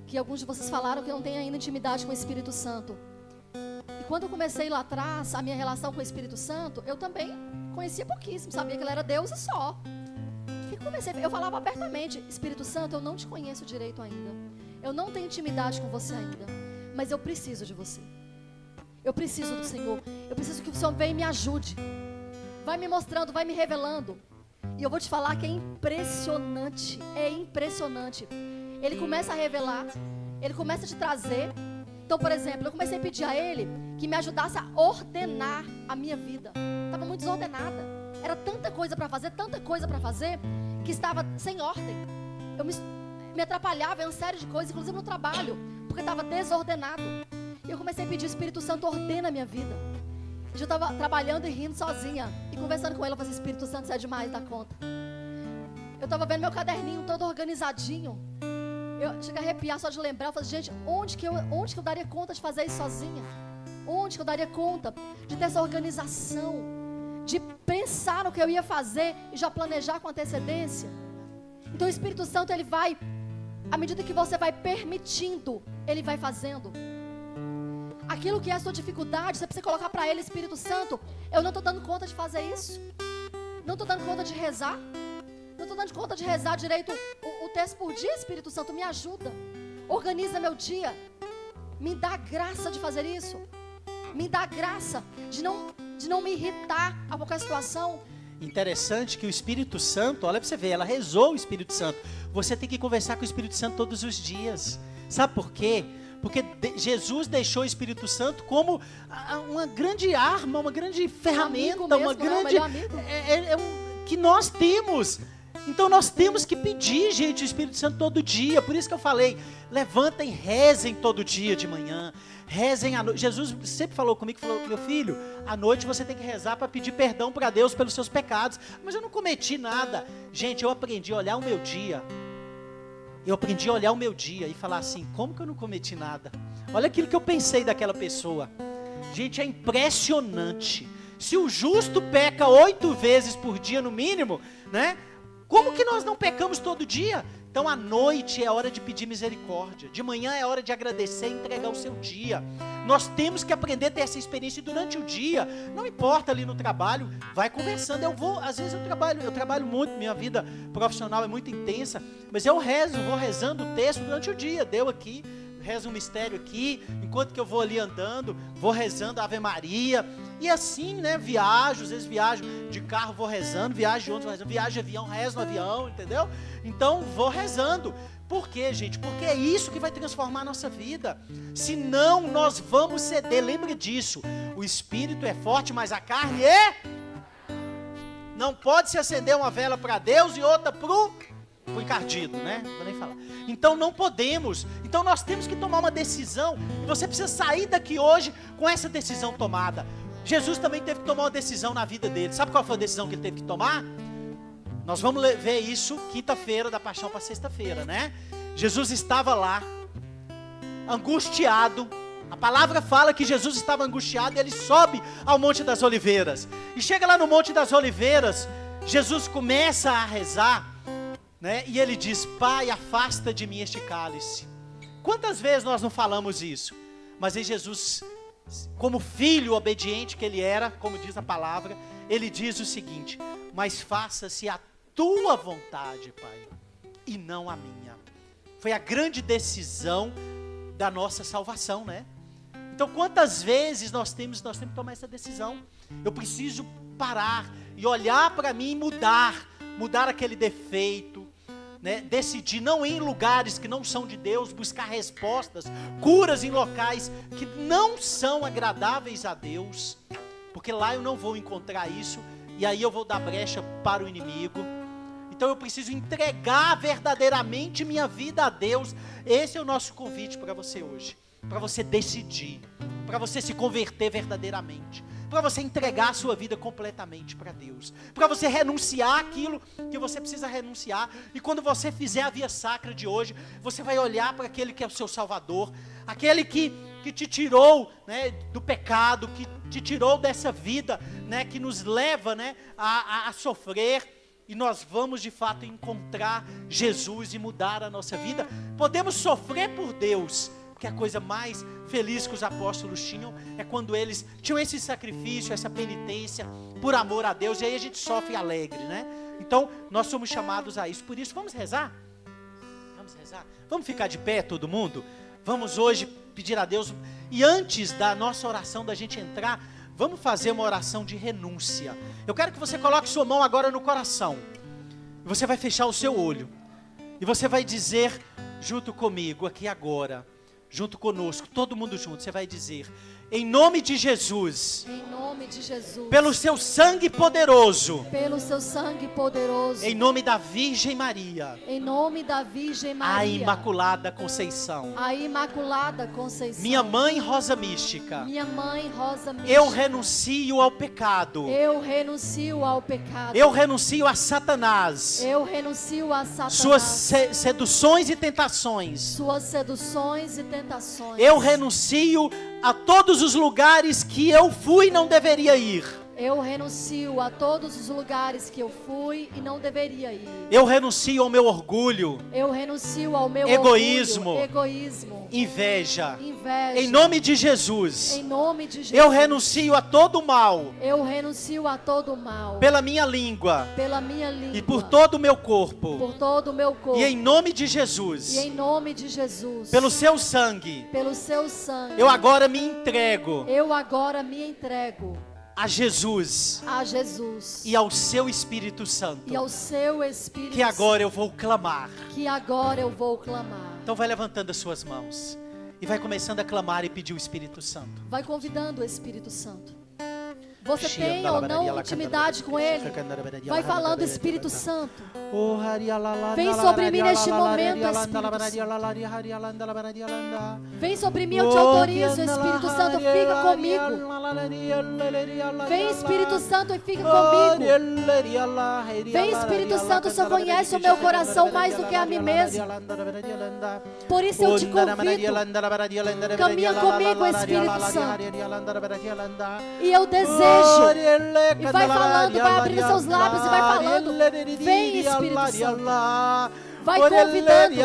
que alguns de vocês falaram que não tem ainda intimidade com o Espírito Santo. E quando eu comecei lá atrás, a minha relação com o Espírito Santo, eu também conhecia pouquíssimo, sabia que ele era Deus e só. Eu falava abertamente: Espírito Santo, eu não te conheço direito ainda. Eu não tenho intimidade com você ainda. Mas eu preciso de você. Eu preciso do Senhor. Eu preciso que o Senhor venha e me ajude. Vai me mostrando, vai me revelando. E eu vou te falar que é impressionante. É impressionante. Ele começa a revelar. Ele começa a te trazer. Então, por exemplo, eu comecei a pedir a Ele que me ajudasse a ordenar a minha vida. Estava muito desordenada. Era tanta coisa para fazer, que estava sem ordem. Eu me atrapalhava em uma série de coisas, inclusive no trabalho, porque estava desordenado. E eu comecei a pedir: Espírito Santo, ordena a minha vida. Eu estava trabalhando e rindo sozinha, e conversando com ele, eu falei: Espírito Santo, isso é demais da conta. Eu estava vendo meu caderninho todo organizadinho. Eu cheguei a arrepiar só de lembrar. Eu falei: gente, onde que eu daria conta de fazer isso sozinha? Onde que eu daria conta de ter essa organização, de pensar no que eu ia fazer e já planejar com antecedência? Então o Espírito Santo, ele vai, à medida que você vai permitindo, ele vai fazendo. Aquilo que é a sua dificuldade, você precisa colocar para ele: Espírito Santo, eu não estou dando conta de fazer isso. Não estou dando conta de rezar. Não estou dando conta de rezar direito o texto por dia. Espírito Santo, me ajuda. Organiza meu dia. Me dá graça de fazer isso. Me dá graça de não me irritar a qualquer situação. Interessante que o Espírito Santo, olha para você ver, ela rezou o Espírito Santo. Você tem que conversar com o Espírito Santo todos os dias. Sabe por quê? Porque Jesus deixou o Espírito Santo como uma grande arma, uma grande ferramenta, uma grande que nós temos. Então nós temos que pedir, gente, o Espírito Santo todo dia. Por isso que eu falei: levantem, rezem todo dia de manhã. Rezem à noite. Jesus sempre falou comigo, falou: meu filho, à noite você tem que rezar para pedir perdão para Deus pelos seus pecados. Mas eu não cometi nada. Gente, eu aprendi a olhar o meu dia. Eu aprendi a olhar o meu dia e falar assim: como que eu não cometi nada? Olha aquilo que eu pensei daquela pessoa. Gente, é impressionante. Se o justo peca 8 vezes por dia no mínimo, né? Como que nós não pecamos todo dia? Então, à noite é hora de pedir misericórdia. De manhã é hora de agradecer e entregar o seu dia. Nós temos que aprender a ter essa experiência durante o dia. Não importa ali no trabalho, vai conversando. Às vezes eu trabalho muito, minha vida profissional é muito intensa, mas eu vou rezando o texto durante o dia. Deu aqui, rezo um mistério aqui, enquanto que eu vou ali andando, vou rezando a Ave Maria. E assim, né, às vezes viajo de carro, vou rezando, viajo de ônibus, vou rezando, viajo de avião, rezo no avião, entendeu? Então, vou rezando. Por quê, gente? Porque é isso que vai transformar a nossa vida. Senão, nós vamos ceder. Lembre disso. O espírito é forte, mas a carne não pode se acender uma vela para Deus e outra pro encardido, né? Não vou nem falar. Então, não podemos. Então, nós temos que tomar uma decisão. E você precisa sair daqui hoje com essa decisão tomada. Jesus também teve que tomar uma decisão na vida dele. Sabe qual foi a decisão que ele teve que tomar? Nós vamos ver isso quinta-feira, da Paixão para sexta-feira, né? Jesus estava lá, angustiado. A palavra fala que Jesus estava angustiado e ele sobe ao Monte das Oliveiras. E chega lá no Monte das Oliveiras, Jesus começa a rezar, né? E ele diz: Pai, afasta de mim este cálice. Quantas vezes nós não falamos isso? Mas aí Jesus, como filho obediente que ele era, como diz a palavra, ele diz o seguinte: mas faça-se a tua vontade, Pai, e não a minha. Foi a grande decisão da nossa salvação, né? Então, quantas vezes nós temos que tomar essa decisão? Eu preciso parar e olhar para mim e mudar aquele defeito, né? Decidir não ir em lugares que não são de Deus, buscar respostas, curas em locais que não são agradáveis a Deus, porque lá eu não vou encontrar isso, e aí eu vou dar brecha para o inimigo. Então eu preciso entregar verdadeiramente minha vida a Deus. Esse é o nosso convite para você hoje. para você decidir, para você se converter verdadeiramente, para você entregar a sua vida completamente para Deus, para você renunciar aquilo que você precisa renunciar. E quando você fizer a via sacra de hoje, você vai olhar para aquele que é o seu Salvador, aquele que te tirou, né, do pecado, que te tirou dessa vida, né, que nos leva, né, a sofrer. E nós vamos de fato encontrar Jesus e mudar a nossa vida. Podemos sofrer por Deus, porque a coisa mais feliz que os apóstolos tinham é quando eles tinham esse sacrifício, essa penitência por amor a Deus, e aí a gente sofre alegre, né? Então nós somos chamados a isso. Por isso, vamos rezar? Vamos rezar? Vamos ficar de pé todo mundo? Vamos hoje pedir a Deus. E antes da nossa oração, da gente entrar, vamos fazer uma oração de renúncia. Eu quero que você coloque sua mão agora no coração. Você vai fechar o seu olho. E você vai dizer junto comigo aqui agora, junto conosco, todo mundo junto, você vai dizer: em nome de Jesus, Em nome de Jesus. pelo seu sangue poderoso, Pelo seu sangue poderoso. em nome da Virgem Maria, Em nome da Virgem a Maria. Imaculada Conceição, A Imaculada Conceição. minha mãe Rosa Mística, Minha mãe Rosa Mística. eu renuncio ao pecado, Eu renuncio ao pecado. eu renuncio a Satanás, Eu renuncio a Satanás. suas seduções e tentações, Suas seduções e tentações. eu renuncio a todos os lugares que eu fui e não deveria ir. Eu renuncio a todos os lugares que eu fui e não deveria ir. Eu renuncio ao meu orgulho, Eu renuncio ao meu Egoísmo. orgulho, egoísmo, inveja. inveja. Em nome de Jesus, Em nome de Jesus. eu renuncio a todo mal, Eu renuncio a todo o mal. pela minha língua Pela minha língua. e por todo o meu corpo. Por todo o meu corpo. E em nome de Jesus, E em nome de Jesus. pelo seu sangue, Pelo seu sangue. eu agora me entrego Eu agora me entrego a Jesus a Jesus. e ao seu Espírito Santo, E ao seu Espírito que agora eu vou clamar. que agora eu vou clamar. Então vai levantando as suas mãos e vai começando a clamar e pedir o Espírito Santo. Vai convidando o Espírito Santo. Você tem ou não intimidade com Ele? Vai falando, Espírito Santo. Vem sobre mim neste momento, Espírito Santo. Vem sobre mim, eu te autorizo, Espírito Santo, fica comigo. Vem, Espírito Santo, e fica comigo. Vem, Espírito Santo, o Senhor conhece o meu coração mais do que a mim mesmo. Por isso eu te convido. Caminha comigo, Espírito Santo. E eu desejo. E vai falando, vai abrindo seus lábios e vai falando. Vem, Espírito Santo. Vai convidando.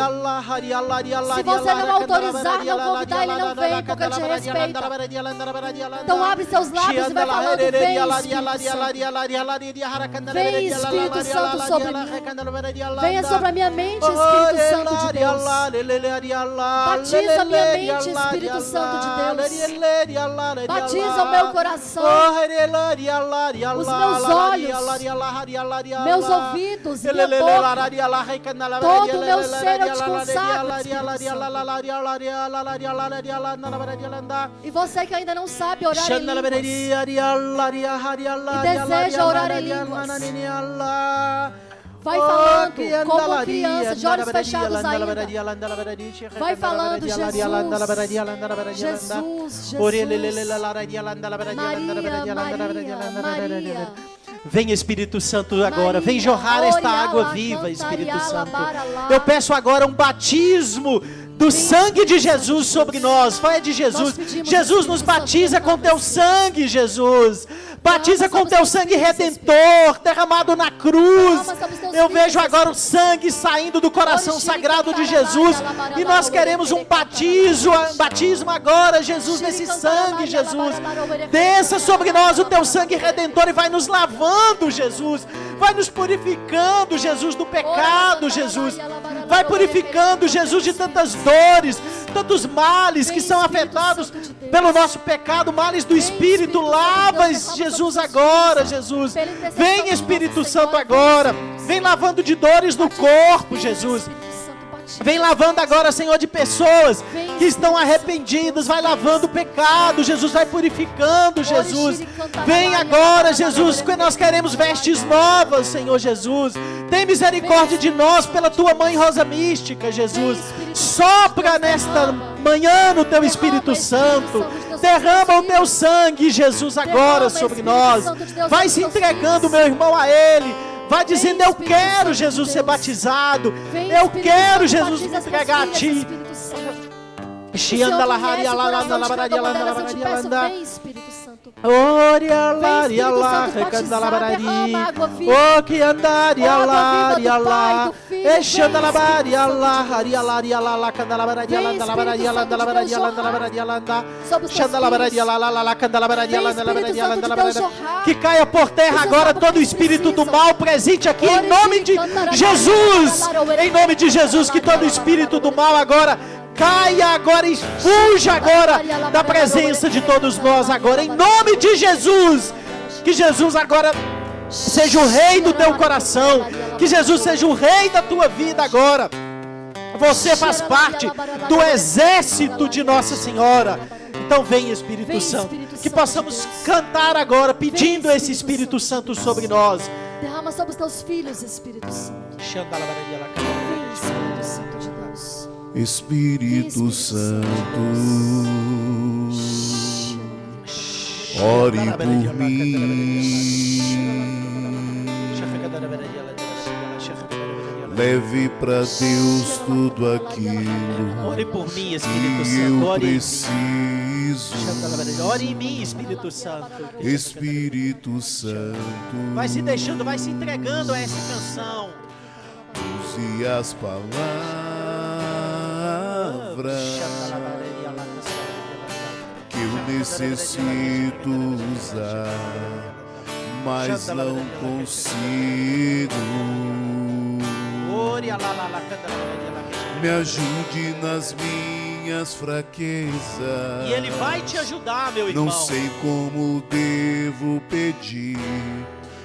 Se você não autorizar, não convidar, Ele não vem, porque Ele te respeita. Então abre seus lábios e vai falando. Vem, Espírito Santo. Vem, Espírito Santo, sobre mim. Venha sobre a minha mente, Espírito Santo de Deus. Batiza a minha mente, Espírito Santo de Deus. Batiza o meu coração, os meus olhos, meus ouvidos, minha boca. Todo o meu ser eu te consagro, Espírito Santo. E você que ainda não sabe orar em línguas e deseja orar em línguas, vai falando como criança, de olhos fechados ainda. Vai falando, Jesus, Jesus, Jesus. Maria. Vem, Espírito Santo, agora. Vem jorrar esta água viva, Espírito Santo. Eu peço agora um batismo do sangue de Jesus sobre nós. Fé de Jesus. Jesus nos batiza com teu sangue, Jesus. Batiza com teu sangue redentor, derramado na cruz. Eu vejo agora o sangue saindo do coração sagrado de Jesus. E nós queremos um batismo agora, Jesus, nesse sangue, Jesus. Desça sobre nós o teu sangue redentor e vai nos lavando, Jesus. Vai nos purificando, Jesus, do pecado, Jesus. Vai purificando, Jesus, de tantas dores, tantos males que são afetados pelo nosso pecado, males do Espírito. Lava, Jesus, agora, Jesus. Vem, Espírito Santo, agora. Vem lavando de dores no corpo, Jesus. Vem lavando agora, Senhor, de pessoas que estão arrependidas. Vai lavando o pecado, Jesus. Vai purificando, Jesus. Vem agora, Jesus, que nós queremos vestes novas, Senhor Jesus. Tem misericórdia de nós pela tua mãe Rosa Mística, Jesus. Sopra nesta manhã no teu Espírito Santo. Derrama o teu sangue, Jesus, agora sobre nós. Vai se entregando, meu irmão, a Ele. Vai dizendo, eu quero, Jesus, ser batizado. Eu quero, Jesus, me entregar a Ti. Oria laria lá, recanda labarari. O que andaria lá, ria lá. Exanda labaria lá, haria lá, ria lá, canda labararia lá, da labararia lá, da labararia lá, da labararia lá, da. Xanda labararia lá, lá, canda labararia lá, da labararia lá, da labararia. Que caia por terra agora todo o espírito do mal presente aqui em nome de Jesus. Em nome de Jesus, que todo o espírito do mal agora caia agora e fuja agora da presença de todos nós agora, em nome de Jesus. Que Jesus agora seja o rei do teu coração, que Jesus seja o rei da tua vida agora. Você faz parte do exército de Nossa Senhora. Então vem, Espírito Santo, que possamos cantar agora pedindo esse Espírito Santo sobre nós. Derrama sobre os teus filhos, Espírito Santo. Vem, Espírito Santo de Deus. Espírito Santo, ore por mim. Leve para Deus tudo aquilo Ore por mim, Espírito que Santo. eu Ore em mim. preciso. Ore em mim, Espírito Santo. Espírito Santo, Vai se deixando, vai se entregando a essa canção. use as palavras que eu necessito usar, mas não consigo. Me ajude nas minhas fraquezas. E Ele vai te ajudar, meu irmão. Não sei como devo pedir.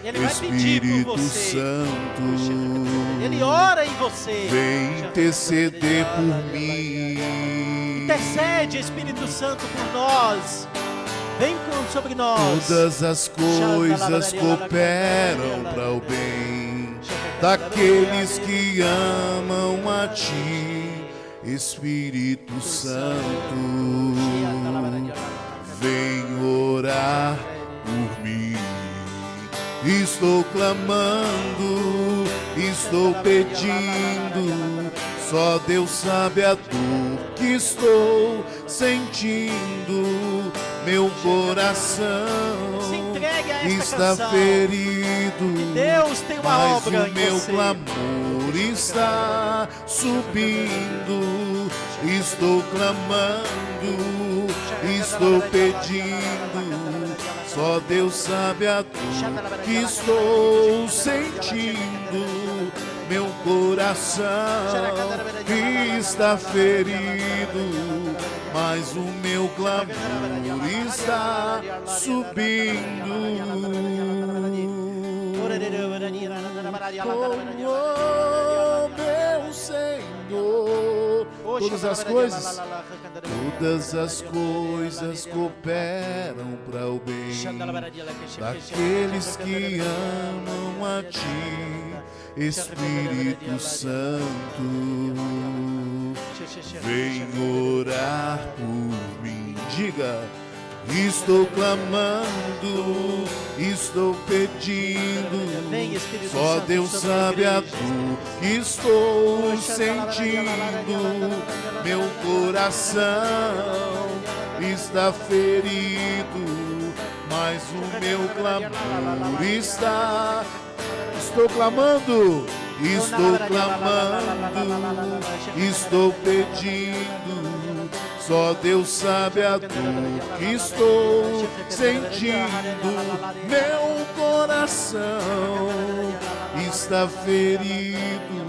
Ele vai pedir por Espírito você. Santo, Ele ora em você. vem interceder por mim. Intercede, Espírito Santo, por nós. Vem sobre nós. Todas as coisas cooperam para o bem daqueles que amam a Ti, Espírito Santo. Vem orar por mim. Estou clamando, estou pedindo, só Deus sabe a dor que estou sentindo. Meu coração Se entregue a esta está canção. ferido, Deus tem uma mas obra o em meu você. clamor está subindo. Estou clamando, estou pedindo, só Deus sabe a dor que estou sentindo. Meu coração está ferido, mas o meu clamor está subindo. Oh, meu Senhor, todas as coisas cooperam para o bem daqueles que amam a Ti, Espírito Santo. Vem orar por mim. Diga: estou clamando, estou pedindo, Vem, Espírito só Santo, Deus sobre a sabe a igreja. dor que estou sentindo. Meu coração está ferido, mas o meu clamor está. Estou clamando, estou clamando, estou pedindo, só Deus sabe a dor que estou sentindo. Meu coração está ferido,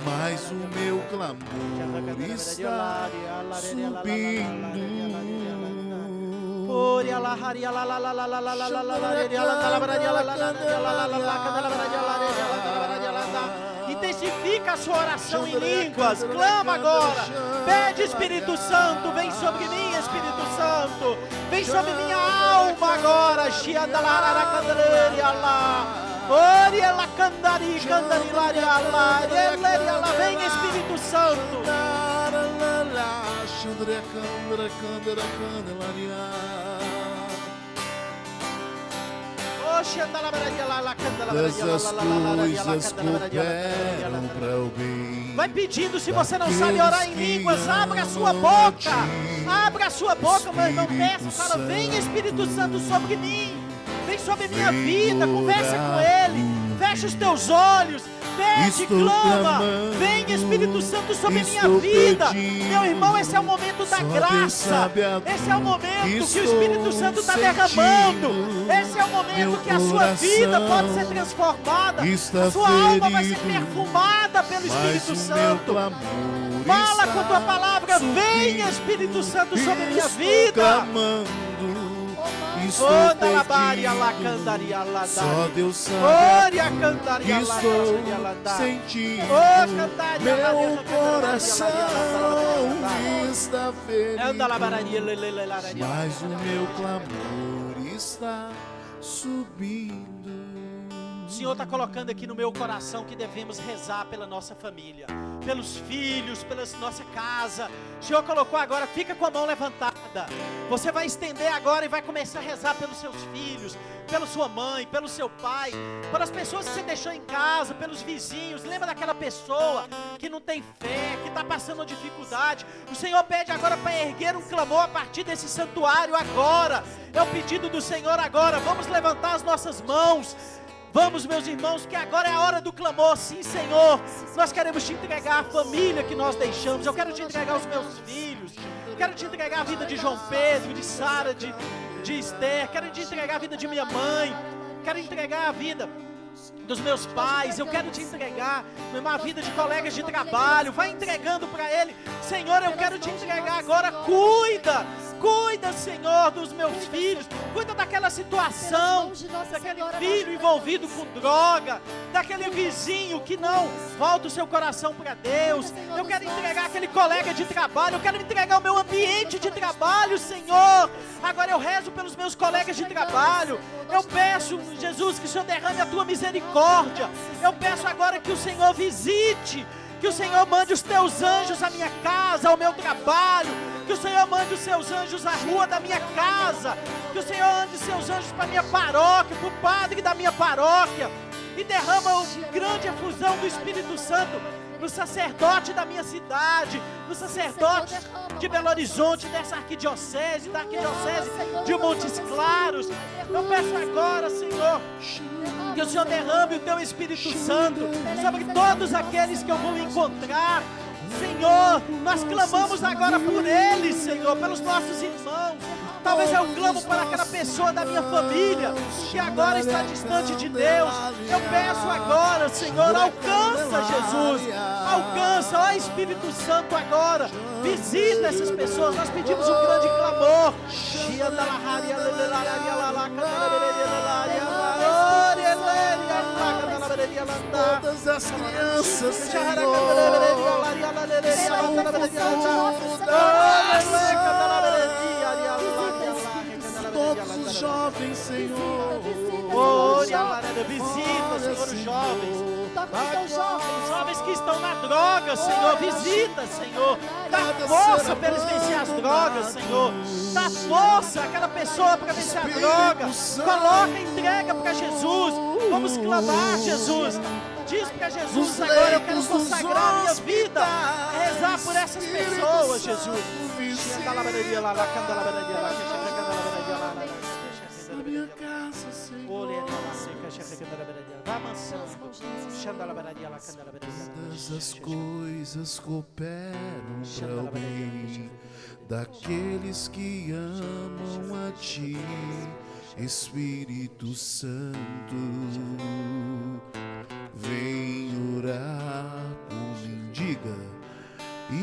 mas o meu clamor está subindo. E Intensifica a sua oração em línguas. Clama agora. Pede, Espírito Santo, vem sobre mim, Espírito Santo. Vem sobre minha alma agora. Vem, Espírito Santo. Essas coisas cooperam para o bem. Vai pedindo, se você não sabe orar em línguas, abra a sua boca. Abra a sua boca, meu irmão, peça, fala, vem Espírito Santo sobre mim. Vem sobre minha vida, conversa com Ele. Fecha os teus olhos. Pede, clama. Vem Espírito Santo sobre minha vida. Meu irmão, esse é o momento da graça. Esse é o momento que o Espírito Santo está derramando. Esse é o momento que a sua vida pode ser transformada. A sua alma vai ser perfumada pelo Espírito Santo. Fala com a tua palavra. Vem Espírito Santo sobre minha vida. Estou pedindo, só Deus sabe que estou sentindo. Meu coração está ferido, mas o meu clamor está subindo. O Senhor está colocando aqui no meu coração que devemos rezar pela nossa família, pelos filhos, pela nossa casa. O Senhor colocou agora, fica com a mão levantada. Você vai estender agora e vai começar a rezar pelos seus filhos, pela sua mãe, pelo seu pai, pelas pessoas que você deixou em casa, pelos vizinhos. Lembra daquela pessoa que não tem fé, que está passando uma dificuldade. O Senhor pede agora para erguer um clamor a partir desse santuário agora. É o pedido do Senhor agora. Vamos levantar as nossas mãos. Vamos, meus irmãos, que agora é a hora do clamor. Sim, Senhor, nós queremos te entregar a família que nós deixamos. Eu quero te entregar os meus filhos. Quero te entregar a vida de João Pedro, de Sara, de Esther. Quero te entregar a vida de minha mãe. Quero entregar a vida dos meus pais. Eu quero te entregar uma vida de colegas de trabalho. Vai entregando para Ele. Senhor, eu quero te entregar agora. Cuida, Senhor, dos meus filhos. Cuida daquela situação, daquele filho envolvido com droga, daquele vizinho que não volta o seu coração para Deus. Eu quero entregar aquele colega de trabalho. Eu quero entregar o meu ambiente de trabalho, Senhor. Agora eu rezo pelos meus colegas de trabalho. Eu peço, Jesus, que o Senhor derrame a tua misericórdia. Eu peço agora que o Senhor visite, que o Senhor mande os teus anjos à minha casa, ao meu trabalho. Que o Senhor mande os seus anjos à rua da minha casa. Que o Senhor mande os seus anjos para a minha paróquia, para o padre da minha paróquia. E derrama a grande efusão do Espírito Santo no sacerdote da minha cidade, no sacerdote de Belo Horizonte, dessa arquidiocese, da arquidiocese de Montes Claros. Eu peço agora, Senhor, que o Senhor derrame o teu Espírito Santo sobre todos aqueles que eu vou encontrar. Senhor, nós clamamos agora por eles, Senhor, pelos nossos irmãos. Talvez eu clamo para aquela pessoa da minha família que agora está distante de Deus. Eu peço agora, Senhor, alcança, Jesus. Alcança, ó Espírito Santo, agora. Visita essas pessoas. Nós pedimos um grande clamor. Todas as crianças, Senhor, todos os jovens, Senhor. Visita, Senhor, os jovens. Os jovens que estão na droga, Senhor, visita, Senhor. Dá força para eles vencer as drogas, Senhor. Dá força àquela pessoa para vencer a droga. Coloca, entrega para Jesus. Vamos clamar, Jesus. Diz para Jesus agora, eu quero consagrar a minha vida a rezar por essas pessoas, Jesus. Na minha casa, Senhor. Vai amansando. Todas as coisas cooperam para o bem daqueles que amam a Ti, Espírito Santo. Vem orar por mim, diga: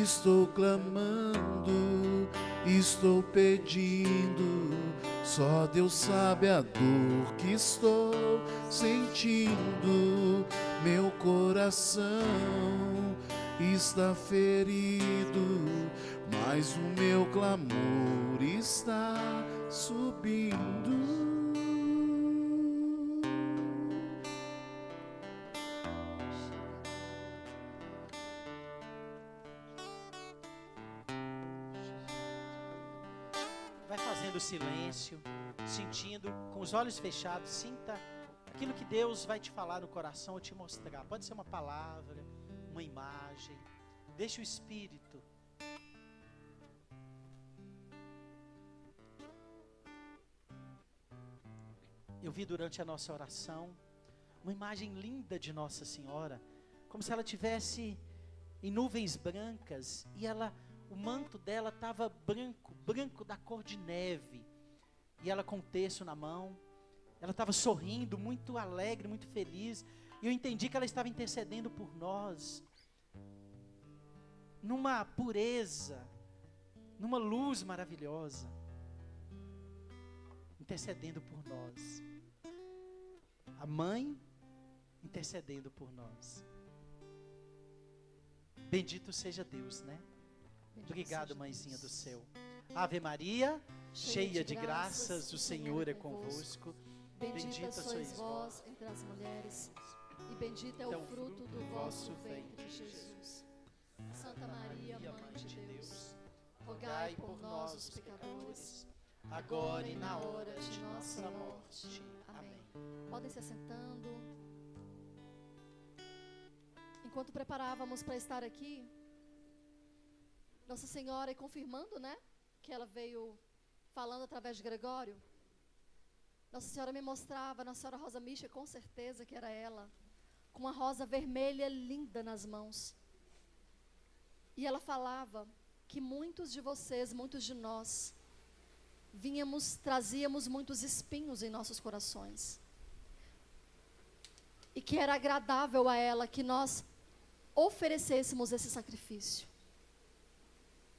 estou clamando, estou pedindo. Só Deus sabe a dor que estou sentindo, meu coração está ferido, mas o meu clamor está subindo. Vai fazendo silêncio, sentindo, com os olhos fechados, sinta aquilo que Deus vai te falar no coração ou te mostrar. Pode ser uma palavra, uma imagem. Deixa o Espírito. Eu vi durante a nossa oração uma imagem linda de Nossa Senhora, como se ela tivesse em nuvens brancas e o manto dela estava branco, branco da cor de neve, e ela com o terço na mão, ela estava sorrindo, muito alegre, muito feliz, e eu entendi que ela estava intercedendo por nós, numa pureza, numa luz maravilhosa, intercedendo por nós, a mãe intercedendo por nós. Bendito seja Deus, né? Obrigado, mãezinha do céu. Ave Maria, cheia de graças, o Senhor é convosco. Bendita sois vós entre as mulheres, e bendito é o fruto do vosso ventre, Jesus. Santa Maria, Mãe de Deus, rogai por nós, os pecadores, agora e na hora de nossa morte. Amém. Podem se assentando. Enquanto preparávamos para estar aqui, Nossa Senhora, e confirmando, né, que ela veio falando através de Gregório, Nossa Senhora me mostrava, Nossa Senhora Rosa Mística, com certeza que era ela, com uma rosa vermelha linda nas mãos. E ela falava que muitos de vocês, muitos de nós, trazíamos muitos espinhos em nossos corações. E que era agradável a ela que nós oferecêssemos esse sacrifício.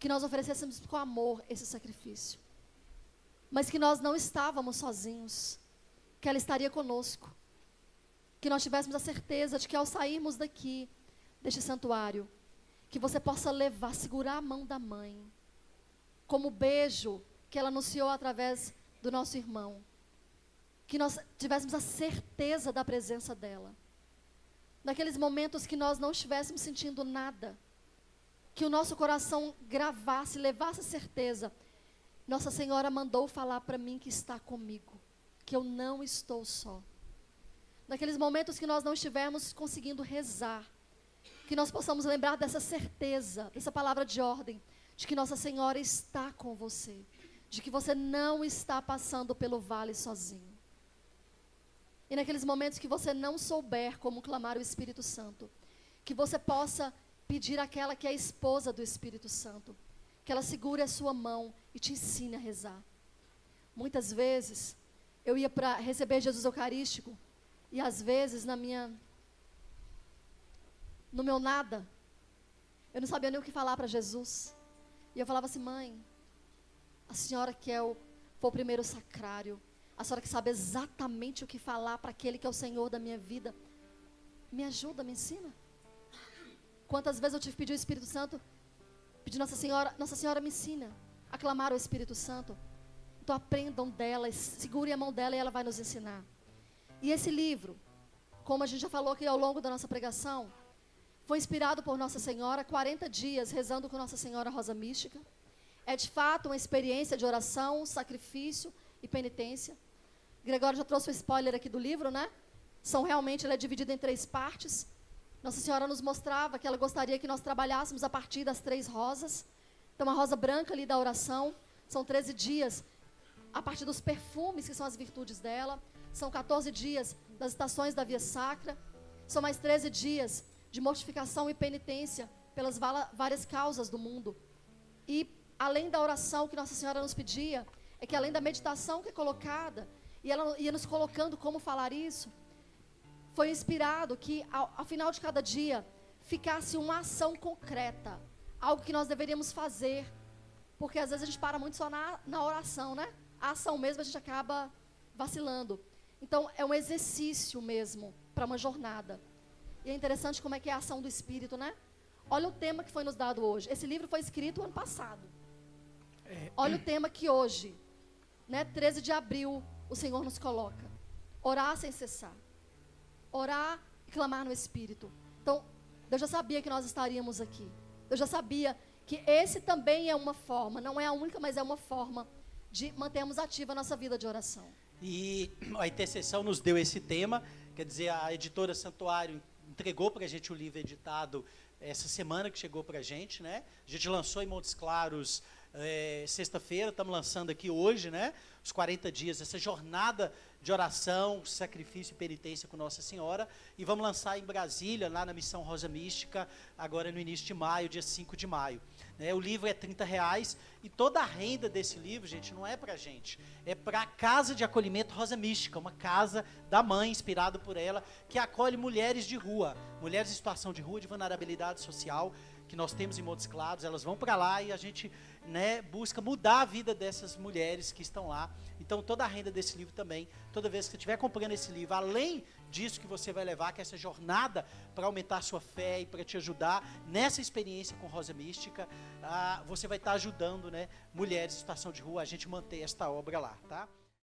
Que nós oferecêssemos com amor esse sacrifício. Mas que nós não estávamos sozinhos. Que ela estaria conosco. Que nós tivéssemos a certeza de que ao sairmos daqui, deste santuário, que você possa levar, segurar a mão da mãe. Como o beijo que ela anunciou através do nosso irmão. Que nós tivéssemos a certeza da presença dela. Naqueles momentos que nós não estivéssemos sentindo nada. Que o nosso coração gravasse, levasse a certeza. Nossa Senhora mandou falar para mim que está comigo. Que eu não estou só. Naqueles momentos que nós não estivermos conseguindo rezar. Que nós possamos lembrar dessa certeza, dessa palavra de ordem. De que Nossa Senhora está com você. De que você não está passando pelo vale sozinho. E naqueles momentos que você não souber como clamar o Espírito Santo, que você possa pedir àquela que é a esposa do Espírito Santo, que ela segure a sua mão e te ensine a rezar. Muitas vezes, eu ia para receber Jesus Eucarístico, e às vezes no meu nada, eu não sabia nem o que falar para Jesus. E eu falava assim: mãe, a senhora que foi o primeiro sacrário, a senhora que sabe exatamente o que falar para aquele que é o Senhor da minha vida, me ajuda, me ensina. Quantas vezes eu tive que pedir o Espírito Santo, pedir Nossa Senhora me ensina a clamar o Espírito Santo. Então aprendam dela, segurem a mão dela e ela vai nos ensinar. E esse livro, como a gente já falou aqui ao longo da nossa pregação, foi inspirado por Nossa Senhora, 40 dias rezando com Nossa Senhora Rosa Mística. É de fato uma experiência de oração, sacrifício e penitência. Gregório já trouxe o spoiler aqui do livro, né? Ele é dividido em 3 partes. Nossa Senhora nos mostrava que ela gostaria que nós trabalhássemos a partir das 3 rosas. Então, a rosa branca ali da oração, são 13 dias a partir dos perfumes, que são as virtudes dela. São 14 dias das estações da via sacra. São mais 13 dias de mortificação e penitência pelas várias causas do mundo. E, além da oração que Nossa Senhora nos pedia, é que além da meditação que é colocada, e ela ia nos colocando como falar isso, foi inspirado que ao final de cada dia ficasse uma ação concreta, algo que nós deveríamos fazer, porque às vezes a gente para muito só na oração, né? A ação mesmo a gente acaba vacilando. Então é um exercício mesmo para uma jornada. E é interessante como é que é a ação do Espírito, né? Olha o tema que foi nos dado hoje. Esse livro foi escrito ano passado. Olha o tema que hoje, né, 13 de abril, o Senhor nos coloca. Orar sem cessar. Orar e clamar no Espírito. Então, Deus já sabia que nós estaríamos aqui. Deus já sabia que esse também é uma forma, não é a única, mas é uma forma de mantermos ativa a nossa vida de oração. E a intercessão nos deu esse tema, quer dizer, a editora Santuário entregou para a gente o livro editado essa semana que chegou para a gente, né? A gente lançou em Montes Claros sexta-feira, estamos lançando aqui hoje, né? Os 40 dias, essa jornada de oração, sacrifício e penitência com Nossa Senhora, e vamos lançar em Brasília, lá na Missão Rosa Mística, agora no início de maio, dia 5 de maio. O livro é R$30, e toda a renda desse livro, gente, não é para a gente, é para a Casa de Acolhimento Rosa Mística, uma casa da mãe, inspirado por ela, que acolhe mulheres de rua, mulheres em situação de rua, de vulnerabilidade social, que nós temos em Montes Claros. Elas vão para lá e a gente, né, busca mudar a vida dessas mulheres que estão lá. Então, toda a renda desse livro também, toda vez que você estiver comprando esse livro, além disso que você vai levar, que é essa jornada para aumentar a sua fé e para te ajudar nessa experiência com Rosa Mística, você vai estar ajudando, né, mulheres em situação de rua, a gente manter esta obra lá, tá?